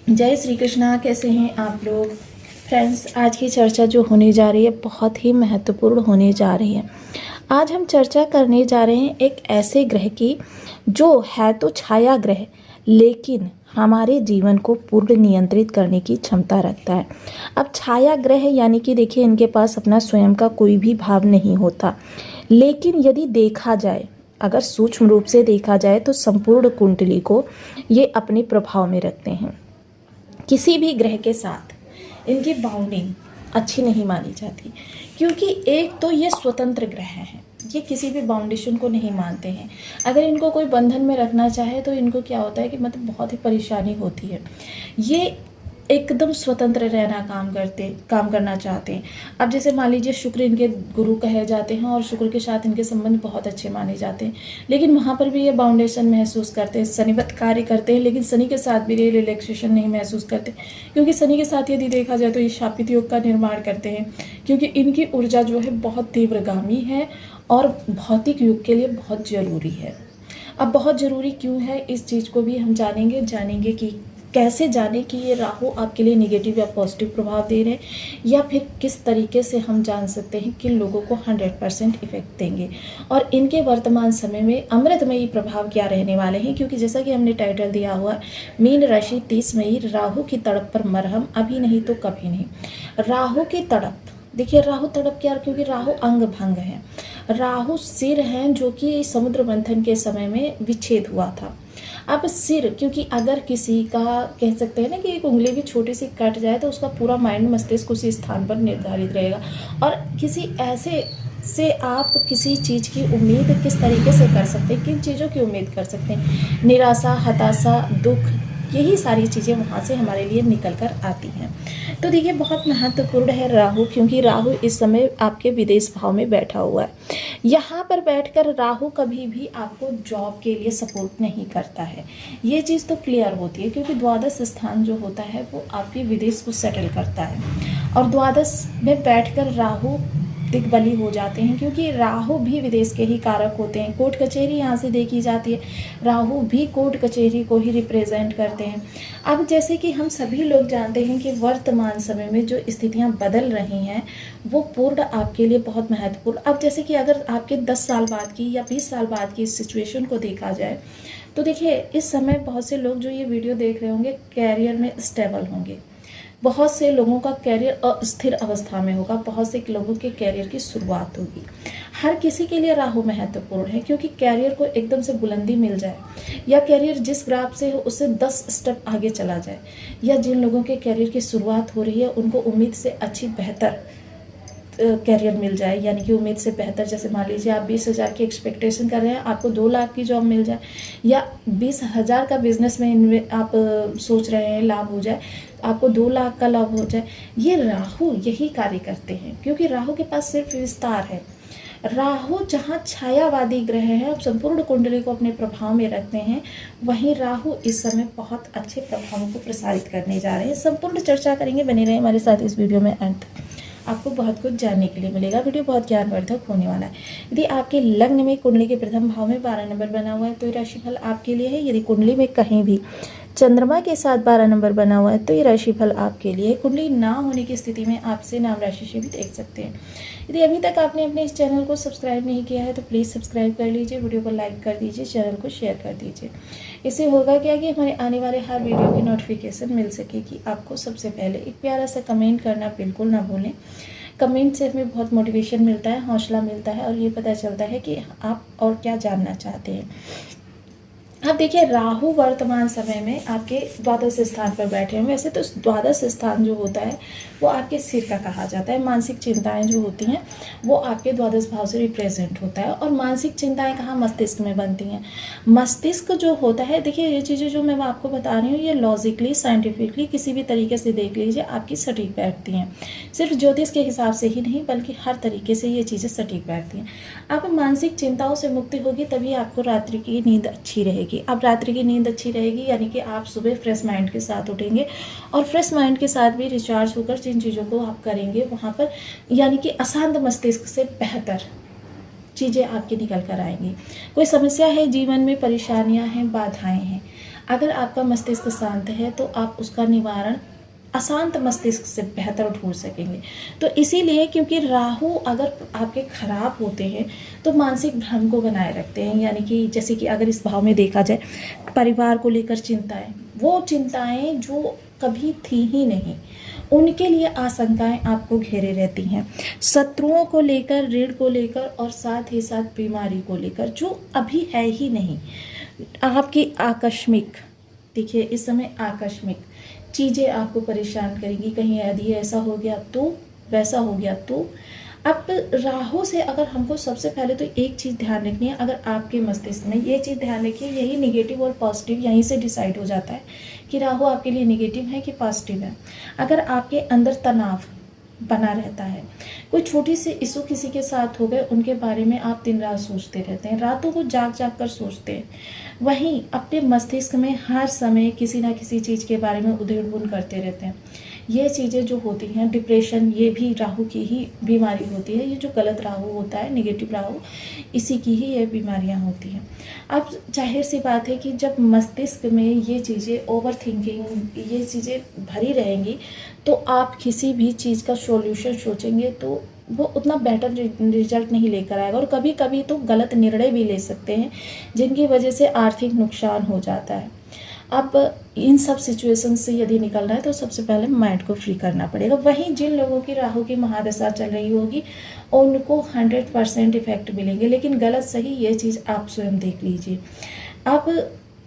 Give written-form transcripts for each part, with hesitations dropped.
जय श्री कृष्णा। कैसे हैं आप लोग फ्रेंड्स। आज की चर्चा जो होने जा रही है बहुत ही महत्वपूर्ण होने जा रही है। आज हम चर्चा करने जा रहे हैं एक ऐसे ग्रह की जो है तो छाया ग्रह, लेकिन हमारे जीवन को पूर्ण नियंत्रित करने की क्षमता रखता है। अब छाया ग्रह यानी कि देखिए, इनके पास अपना स्वयं का कोई भी भाव नहीं होता, लेकिन यदि देखा जाए, अगर सूक्ष्म रूप से देखा जाए तो संपूर्ण कुंडली को ये अपने प्रभाव में रखते हैं। किसी भी ग्रह के साथ इनकी बाउंडिंग अच्छी नहीं मानी जाती, क्योंकि एक तो ये स्वतंत्र ग्रह हैं, ये किसी भी बाउंडेशन को नहीं मानते हैं। अगर इनको कोई बंधन में रखना चाहे तो इनको क्या होता है कि मतलब बहुत ही परेशानी होती है। ये एकदम स्वतंत्र रहना काम करना चाहते हैं। अब जैसे मान लीजिए शुक्र इनके गुरु कहे जाते हैं और शुक्र के साथ इनके संबंध बहुत अच्छे माने जाते हैं, लेकिन वहाँ पर भी ये बाउंडेशन महसूस करते हैं। शनिवत कार्य करते हैं, लेकिन शनि के साथ भी ये रिलैक्सेशन नहीं महसूस करते, क्योंकि शनि के साथ यदि देखा जाए तो ये शापित योग का निर्माण करते हैं, क्योंकि इनकी ऊर्जा जो है बहुत तीव्रगामी है और भौतिक युग के लिए बहुत ज़रूरी है। अब बहुत ज़रूरी क्यों है, इस चीज़ को भी हम जानेंगे कि कैसे जाने कि ये राहु आपके लिए नेगेटिव या पॉजिटिव प्रभाव दे रहे हैं, या फिर किस तरीके से हम जान सकते हैं किन लोगों को 100% इफेक्ट देंगे और इनके वर्तमान समय में अमृतमयी प्रभाव क्या रहने वाले हैं। क्योंकि जैसा कि हमने टाइटल दिया हुआ है, मीन राशि 30 मई, राहु की तड़प पर मरहम, अभी नहीं तो कभी नहीं। राहु की तड़प, देखिए राहु तड़प क्या, क्योंकि राहु अंग भंग है। राहु सिर हैं जो कि समुद्र मंथन के समय में विच्छेद हुआ था। अब सिर, क्योंकि अगर किसी का कह सकते हैं ना कि एक उंगली भी छोटी सी कट जाए तो उसका पूरा माइंड मस्तिष्क उसी स्थान पर निर्धारित रहेगा। और किसी ऐसे से आप किसी चीज़ की उम्मीद किस तरीके से कर सकते हैं, किन चीज़ों की उम्मीद कर सकते हैं, निराशा, हताशा, दुख, यही सारी चीज़ें वहाँ से हमारे लिए निकल कर आती हैं। तो देखिए बहुत महत्वपूर्ण है राहु, क्योंकि राहु इस समय आपके विदेश भाव में बैठा हुआ है। यहाँ पर बैठकर राहु कभी भी आपको जॉब के लिए सपोर्ट नहीं करता है, ये चीज़ तो क्लियर होती है, क्योंकि द्वादश स्थान जो होता है वो आपके विदेश को सेटल करता है। और द्वादश में बैठकर राहु दिग्बली हो जाते हैं, क्योंकि राहु भी विदेश के ही कारक होते हैं। कोर्ट कचहरी यहाँ से देखी जाती है, राहु भी कोर्ट कचहरी को ही रिप्रेजेंट करते हैं। अब जैसे कि हम सभी लोग जानते हैं कि वर्तमान समय में जो स्थितियाँ बदल रही हैं वो पूर्ण आपके लिए बहुत महत्वपूर्ण। अब जैसे कि अगर आपके 10 साल बाद की या 20 साल बाद की इस सिचुएशन को देखा जाए तो देखिए इस समय बहुत से लोग जो ये वीडियो देख रहे होंगे कैरियर में स्टेबल होंगे, बहुत से लोगों का कैरियर अस्थिर अवस्था में होगा, बहुत से लोगों के कैरियर की शुरुआत होगी। हर किसी के लिए राहु महत्वपूर्ण है, क्योंकि कैरियर को एकदम से बुलंदी मिल जाए या कैरियर जिस ग्राफ से हो उससे 10 स्टेप आगे चला जाए, या जिन लोगों के कैरियर की शुरुआत हो रही है उनको उम्मीद से अच्छी बेहतर कैरियर मिल जाए, यानी कि उम्मीद से बेहतर। जैसे मान लीजिए आप 20,000 की एक्सपेक्टेशन कर रहे हैं, आपको 2 लाख की जॉब मिल जाए, या 20,000 का बिजनेस में आप सोच रहे हैं लाभ हो जाए, आपको 2 लाख का लाभ हो जाए। ये राहु यही कार्य करते हैं, क्योंकि राहु के पास सिर्फ विस्तार है। राहु जहाँ छायावादी ग्रह है, अब संपूर्ण कुंडली को अपने प्रभाव में रखते हैं, वहीं राहु इस समय बहुत अच्छे प्रभावों को प्रसारित करने जा रहे हैं। संपूर्ण चर्चा करेंगे, बने रहे हमारे साथ इस वीडियो में अंत तक, आपको बहुत कुछ जानने के लिए मिलेगा। वीडियो बहुत ज्ञानवर्धक होने वाला है। यदि आपके लग्न में कुंडली के प्रथम भाव में 12 नंबर बना हुआ है तो ये राशिफल आपके लिए है। यदि कुंडली में कहीं भी चंद्रमा के साथ 12 नंबर बना हुआ है तो ये राशिफल आपके लिए है। कुंडली ना होने की स्थिति में आपसे नाम राशि से भी देख सकते हैं। यदि अभी तक आपने अपने इस चैनल को सब्सक्राइब नहीं किया है तो प्लीज़ सब्सक्राइब कर लीजिए, वीडियो को लाइक कर दीजिए, चैनल को शेयर कर दीजिए। इससे होगा क्या कि हमारे आने वाले हर वीडियो की नोटिफिकेशन मिल सकेगी आपको सबसे पहले। एक प्यारा सा कमेंट करना बिल्कुल ना भूलें। कमेंट से हमें बहुत मोटिवेशन मिलता है, हौसला मिलता है और ये पता चलता है कि आप और क्या जानना चाहते हैं। अब देखिए राहु वर्तमान समय में आपके द्वादश स्थान पर बैठे हैं। वैसे तो द्वादश स्थान जो होता है वो आपके सिर का कहा जाता है। मानसिक चिंताएं जो होती हैं वो आपके द्वादश भाव से रिप्रेजेंट होता है। और मानसिक चिंताएं कहाँ, मस्तिष्क में बनती हैं। मस्तिष्क जो होता है, देखिए ये चीज़ें जो मैं आपको बता रही हूँ ये लॉजिकली, साइंटिफिकली किसी भी तरीके से देख लीजिए आपकी सटीक बैठती हैं। सिर्फ ज्योतिष के हिसाब से ही नहीं बल्कि हर तरीके से ये चीज़ें सटीक बैठती हैं। आप मानसिक चिंताओं से मुक्ति होगी तभी आपको रात्रि की नींद अच्छी रहेगी। अब रात्रि की नींद अच्छी रहेगी यानी कि आप सुबह फ्रेश माइंड के साथ उठेंगे, और फ्रेश माइंड के साथ भी रिचार्ज होकर जिन चीज़ों को आप करेंगे वहाँ पर यानी कि अशांत मस्तिष्क से बेहतर चीज़ें आपकी निकल कर आएंगी। कोई समस्या है जीवन में, परेशानियाँ हैं, बाधाएं हैं, अगर आपका मस्तिष्क शांत है तो आप उसका निवारण अशांत मस्तिष्क से बेहतर ढूंढ सकेंगे। तो इसीलिए क्योंकि राहु अगर आपके खराब होते हैं तो मानसिक भ्रम को बनाए रखते हैं, यानी कि जैसे कि अगर इस भाव में देखा जाए परिवार को लेकर चिंताएं, वो चिंताएं जो कभी थी ही नहीं, उनके लिए आशंकाएं आपको घेरे रहती हैं, शत्रुओं को लेकर, ऋण को लेकर और साथ ही साथ बीमारी को लेकर जो अभी है ही नहीं। आपकी आकस्मिक, देखिए इस समय आकस्मिक चीज़ें आपको परेशान करेंगी, कहीं यदि ऐसा हो गया तो, वैसा हो गया तो। अब राहु से अगर हमको सबसे पहले तो एक चीज़ ध्यान रखनी है, अगर आपके मस्तिष्क में ये चीज़ ध्यान रखिए, यही नेगेटिव और पॉजिटिव यहीं से डिसाइड हो जाता है कि राहु आपके लिए नेगेटिव है कि पॉजिटिव है। अगर आपके अंदर तनाव बना रहता है, कोई छोटी सी इशू किसी के साथ हो गए, उनके बारे में आप दिन रात सोचते रहते हैं, रातों को जाग जाग कर सोचते हैं, वहीं अपने मस्तिष्क में हर समय किसी ना किसी चीज़ के बारे में उधेड़-बुन करते रहते हैं, ये चीज़ें जो होती हैं, डिप्रेशन, ये भी राहु की ही बीमारी होती है। ये जो गलत राहु होता है, नेगेटिव राहु, इसी की ही ये बीमारियां होती हैं। अब जाहिर सी बात है कि जब मस्तिष्क में ये चीज़ें, ओवर थिंकिंग, ये चीज़ें भरी रहेंगी तो आप किसी भी चीज़ का सॉल्यूशन सोचेंगे तो वो उतना बेटर रिजल्ट नहीं लेकर आएगा, और कभी कभी तो गलत निर्णय भी ले सकते हैं जिनकी वजह से आर्थिक नुकसान हो जाता है। अब इन सब सिचुएशन से यदि निकलना है तो सबसे पहले माइंड को फ्री करना पड़ेगा। वहीं जिन लोगों की राहु की महादशा चल रही होगी उनको 100% इफेक्ट मिलेंगे, लेकिन गलत सही ये चीज़ आप स्वयं देख लीजिए। अब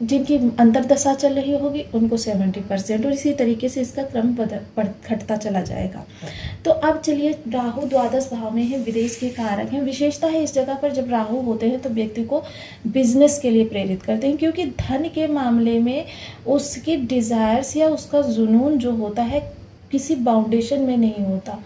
जिनकी अंतर्दशा चल रही होगी उनको 70%, और इसी तरीके से इसका क्रम घटता चला जाएगा। तो अब चलिए, राहु द्वादश भाव में है, विदेश के कारक हैं। विशेषता है इस जगह पर जब राहु होते हैं तो व्यक्ति को बिजनेस के लिए प्रेरित करते हैं, क्योंकि धन के मामले में उसकी डिज़ायर्स या उसका जुनून जो होता है किसी बाउंडेशन में नहीं होता।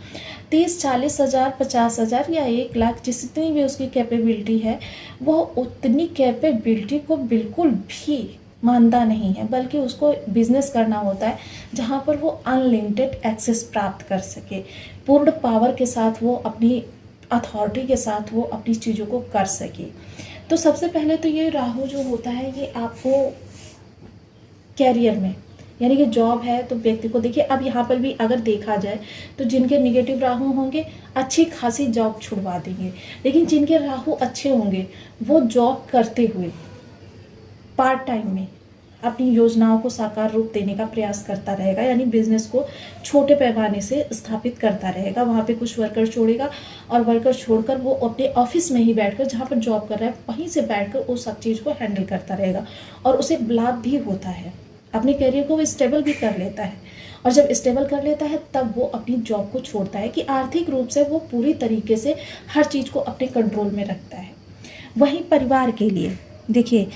30-40 हज़ार, 50 हज़ार या 1 लाख, जितनी भी उसकी कैपेबिलिटी है, वो उतनी कैपेबिलिटी को बिल्कुल भी मानता नहीं है, बल्कि उसको बिजनेस करना होता है जहाँ पर वो अनलिमिटेड एक्सेस प्राप्त कर सके, पूर्ण पावर के साथ, वो अपनी अथॉरिटी के साथ वो अपनी चीज़ों को कर सके। तो सबसे पहले तो ये राहु जो होता है ये आपको कैरियर में, यानी कि जॉब है तो व्यक्ति को, देखिए अब यहाँ पर भी अगर देखा जाए तो जिनके निगेटिव राहु होंगे अच्छी खासी जॉब छुड़वा देंगे, लेकिन जिनके राहु अच्छे होंगे वो जॉब करते हुए पार्ट टाइम में अपनी योजनाओं को साकार रूप देने का प्रयास करता रहेगा, यानी बिजनेस को छोटे पैमाने से स्थापित करता रहेगा। वहाँ पे कुछ वर्कर छोड़ेगा और वर्कर छोड़कर वो अपने ऑफिस में ही बैठकर, जहाँ पर जॉब कर रहा है वहीं से बैठकर उस सब चीज़ को हैंडल करता रहेगा, और उसे लाभ भी होता है, अपने करियर को वो स्टेबल भी कर लेता है। और जब स्टेबल कर लेता है तब वो अपनी जॉब को छोड़ता है कि आर्थिक रूप से वो पूरी तरीके से हर चीज़ को अपने कंट्रोल में रखता है। वहीं परिवार के लिए देखिए,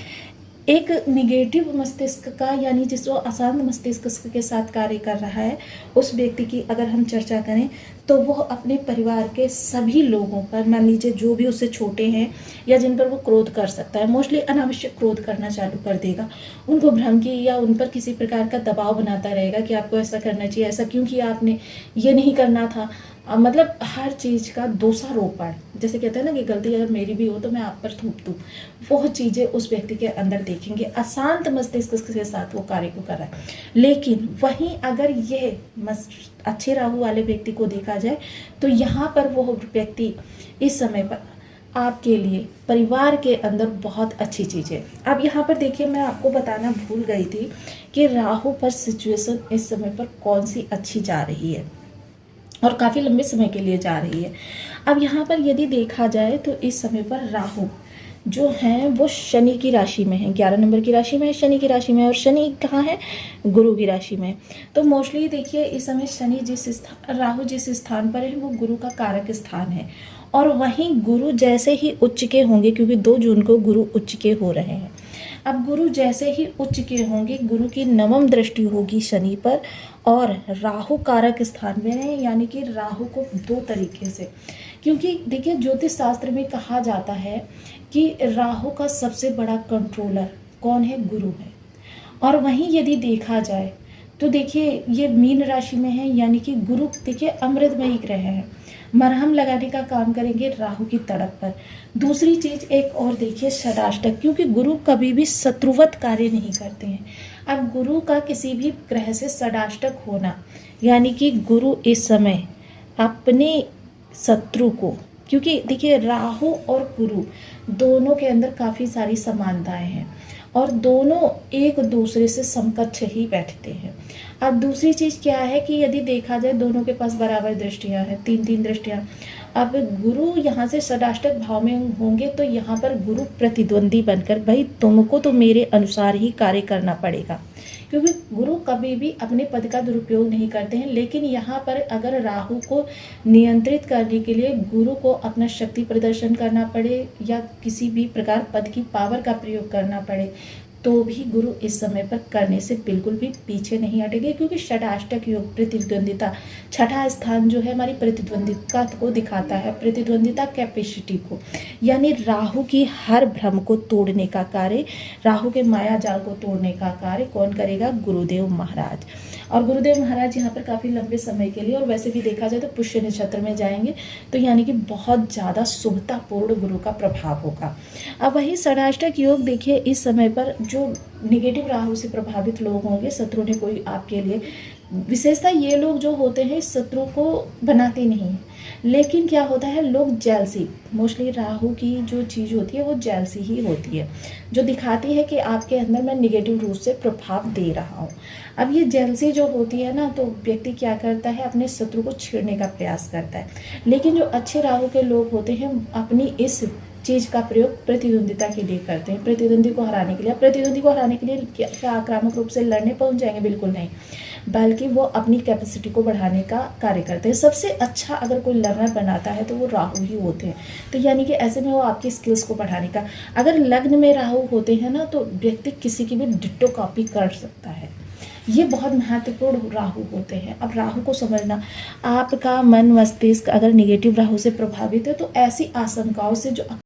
एक निगेटिव मस्तिष्क का, यानी जिस जो अशांत मस्तिष्क के साथ कार्य कर रहा है, उस व्यक्ति की अगर हम चर्चा करें तो वो अपने परिवार के सभी लोगों पर, मान लीजिए जो भी उससे छोटे हैं या जिन पर वो क्रोध कर सकता है, मोस्टली अनावश्यक क्रोध करना चालू कर देगा, उनको भ्रम की या उन पर किसी प्रकार का दबाव बनाता रहेगा कि आपको ऐसा करना चाहिए, ऐसा क्यों किया आपने, ये नहीं करना था। मतलब हर चीज़ का दोषारोपण, जैसे कहते हैं ना कि गलती अगर मेरी भी हो तो मैं आप पर थूक दूँ, वो चीज़ें उस व्यक्ति के अंदर देखेंगे। अशांत मस्तिष्क के साथ वो कार्य को कर रहा है। लेकिन वहीं अगर ये अच्छे राहु वाले व्यक्ति को देखा जाए तो यहाँ पर वो व्यक्ति इस समय पर आपके लिए परिवार के अंदर बहुत अच्छी चीज़ है। अब यहाँ पर देखिए, मैं आपको बताना भूल गई थी कि राहु पर सिचुएशन इस समय पर कौन सी अच्छी जा रही है और काफ़ी लंबे समय के लिए जा रही है। अब यहाँ पर यदि देखा जाए तो इस समय पर राहु जो हैं वो शनि की राशि में है, 11 नंबर की राशि में है, शनि की राशि में, और शनि कहाँ है, गुरु की राशि में। तो मोस्टली देखिए इस समय शनि राहु जिस स्थान पर है वो गुरु का कारक स्थान है, और वहीं गुरु जैसे ही उच्च के होंगे, क्योंकि 2 जून को गुरु उच्च के हो रहे हैं। अब गुरु जैसे ही उच्च के होंगे, गुरु की नवम दृष्टि होगी शनि पर, और राहु कारक स्थान में है, यानी कि राहु को 2 तरीके से, क्योंकि देखिए ज्योतिष शास्त्र में कहा जाता है कि राहु का सबसे बड़ा कंट्रोलर कौन है, गुरु है। और वहीं यदि देखा जाए तो देखिए ये मीन राशि में है, यानी कि गुरु देखिए अमृतमयी ग्रह है। मरहम लगाने का काम करेंगे राहु की तड़प पर। दूसरी चीज एक और देखिए, षडाष्टक, क्योंकि गुरु कभी भी शत्रुवत कार्य नहीं करते हैं। अब गुरु का किसी भी ग्रह से षडाष्टक होना, यानी कि गुरु इस समय अपने शत्रु को, क्योंकि देखिए राहु और गुरु दोनों के अंदर काफ़ी सारी समानताएं हैं और दोनों एक दूसरे से समकक्ष ही बैठते हैं। अब दूसरी चीज़ क्या है कि यदि देखा जाए दोनों के पास बराबर दृष्टियां हैं, 3-3 दृष्टियां। अब गुरु यहाँ से षडाष्टक भाव में होंगे तो यहाँ पर गुरु प्रतिद्वंदी बनकर, भाई तुमको तो मेरे अनुसार ही कार्य करना पड़ेगा, क्योंकि गुरु कभी भी अपने पद का दुरुपयोग नहीं करते हैं। लेकिन यहाँ पर अगर राहु को नियंत्रित करने के लिए गुरु को अपना शक्ति प्रदर्शन करना पड़े या किसी भी प्रकार पद की पावर का प्रयोग करना पड़े, तो भी गुरु इस समय पर करने से बिल्कुल भी पीछे नहीं हटेंगे, क्योंकि षडाष्टक योग प्रतिद्वंदिता, छठा स्थान जो है हमारी प्रतिद्वंदिता को दिखाता है, प्रतिद्वंदिता कैपेसिटी को, यानी राहु की हर भ्रम को तोड़ने का कार्य, राहु के माया जाल को तोड़ने का कार्य कौन करेगा? गुरुदेव महाराज। और गुरुदेव महाराज यहाँ पर काफ़ी लंबे समय के लिए, और वैसे भी देखा जाए तो पुष्य नक्षत्र में जाएंगे, तो यानी कि बहुत ज़्यादा शुभतापूर्ण गुरु का प्रभाव होगा। अब वही षडाष्टक योग देखिए, इस समय पर जो निगेटिव राहु से प्रभावित लोग होंगे, शत्रु ने कोई आपके लिए विशेषता, ये लोग जो होते हैं शत्रु को बनाते नहीं हैं, लेकिन क्या होता है, लोग जेलसी, मोस्टली राहु की जो चीज़ होती है वो जेलसी ही होती है, जो दिखाती है कि आपके अंदर मैं निगेटिव रूप से प्रभाव दे रहा हूँ। अब ये जेलसी जो होती है ना, तो व्यक्ति क्या करता है, अपने शत्रु को छेड़ने का प्रयास करता है। लेकिन जो अच्छे राहु के लोग होते हैं अपनी इस चीज़ का प्रयोग प्रतिद्वंदिता के लिए करते हैं, प्रतिद्वंदी को हराने के लिए। प्रतिद्वंदी को हराने के लिए क्या आक्रामक रूप से लड़ने पहुंच जाएंगे? बिल्कुल नहीं, बल्कि वो अपनी कैपेसिटी को बढ़ाने का कार्य करते हैं। सबसे अच्छा अगर कोई लर्नर बनाता है तो वो राहु ही होते हैं, तो यानी कि ऐसे में वो आपकी स्किल्स को बढ़ाने का, अगर लग्न में राहु होते हैं ना, तो व्यक्ति किसी की भी डिट्टो कॉपी कर सकता है। ये बहुत महत्वपूर्ण राहु होते हैं। अब राहु को समझना, आपका मन मस्तिष्क अगर निगेटिव राहु से प्रभावित है तो ऐसी आशंकाओं से जो